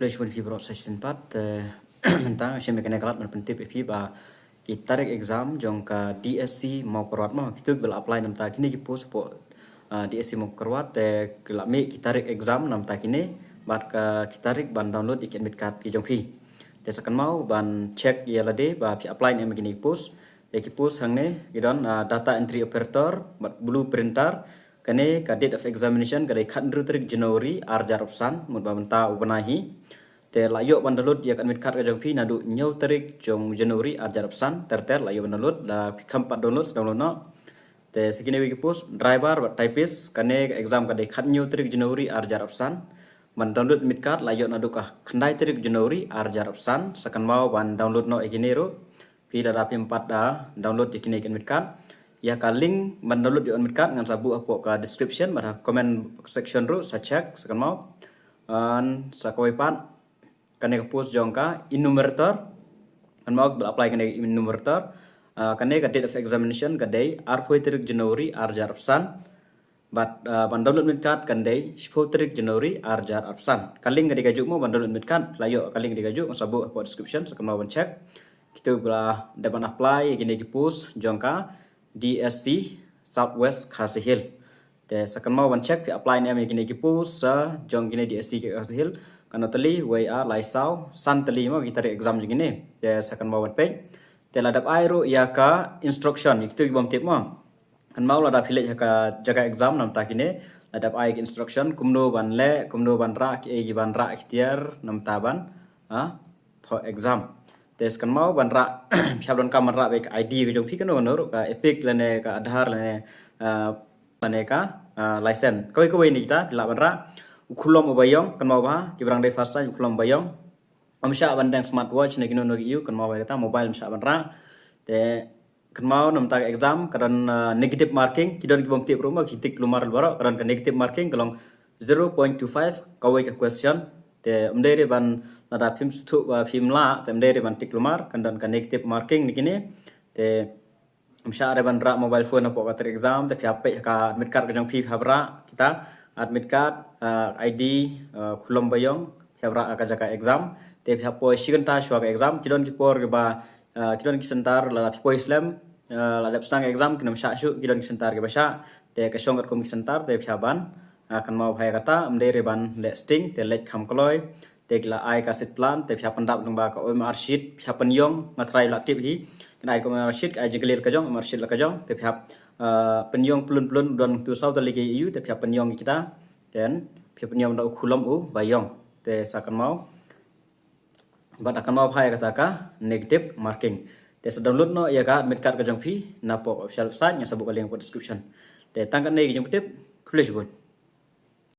College pun fi proses sempat mentang saya mekane kelat man pentip fi ba tarik exam jong ka DSC mau keruat mau itu bel apply nam ta kini ki post po DSC mau keruat kelak mi tarik exam nam ta kini bat ka tarik ban download ikan admit card ki jong fi te sakan mau ban check ya lade ba fi apply ni begini post ki post hang ne gidon data entry operator bat blue printer kane ka date of examination ka dai khat tarik Januari arjar opsan mun ba menta ubanahi te layo bandalud ya admit card ka jong pi nadu nyau tarik jong Januari arjar opsan ter layo bandalud la pikam pat download no te segini wiki post driver bat typist kane exam ka dai khat nyau tarik Januari arjar opsan man download admit card layo nadu ka khandai tarik Januari arjar opsan sakan mau ban download no eginero pi da rapi 4 da download ikini admit card ya ka link man download di admit card ngan sabu apo ka description pada comment section ru sa check sakan mau an sakoi pat kane ka post jong ka enumerator kan mau apply kane enumerator kane ka date of examination ka day arphoi tarik Januari arjar opsan but ban download admit card kan day 10 tarik Januari arjar opsan kaling ka digajuk mo ban download admit card layo kaling digajuk sabu apo description sakan mau ban check kita belah dapat apply kini ki post jong ka DSC Southwest Khasi Hill te sakan mau ban check pi apply ni ami kini ki post sa jong kini DSC Khasi Hill kan tali way a laisau san tali mo kita exam jing ni te sakan mau ban page te ladap airu ya ka instruction itu bom tip mo kan mau ladap pilih ya ka jaga exam nam ta kini ladap ai instruction kumno ban le kumno ban ra ki e ban ra ikhtiar nam ta ban tho exam tes kan mau ban ra phab don kam ra be ID ke jong phi kan no ka epic lane ka Aadhaar lane ka license koi ni ta la ban ra ukhulom bayong kan mau ba ki brang dai fast ukhulom bayong amsha ban dang smartwatch ne kino no yu kan mau ba ta mobile amsha ban ra te kan mau nam ta exam kadan negative marking kidon ki bom tip rumah ki tik lumar baro kadan ka negative marking kalong 0.25 kawai ka question te mdere ban nada phim thu ba phim la te mdere ban tik lumar kandan ka negative marking ni kini te amsha re ban ra mobile phone apo ka exam te phya pe ka admit card ka jong phi phabra kita admit card ID khulom bayong phabra ka jaka exam te phya po sigan ta shwa ka exam kidon ki por ba kidon ki sentar la phi po islam la dap stang exam kinam sha shu kidon ki sentar ke basha te ka shongat kom ki sentar te phya ban kan mau phai kata mdere ban le sting te lek kham kloi te la ai ka sit plan te phya pandap nang ba ka OMR sheet phya panyong ngatrai la tip hi kan ai ko OMR sheet ai jiglir ka jong OMR sheet la ka jong te phya panyong plun don tu sau ta ligi yu te phya panyong kita dan phya panyong da khulom u bayong te sakan mau bat akan mau phai kata ka negative marking te sa download no ya ka admit card ka jong phi na po official website nya sabu ka link po description te tangkan nei ki jong tip kulish bun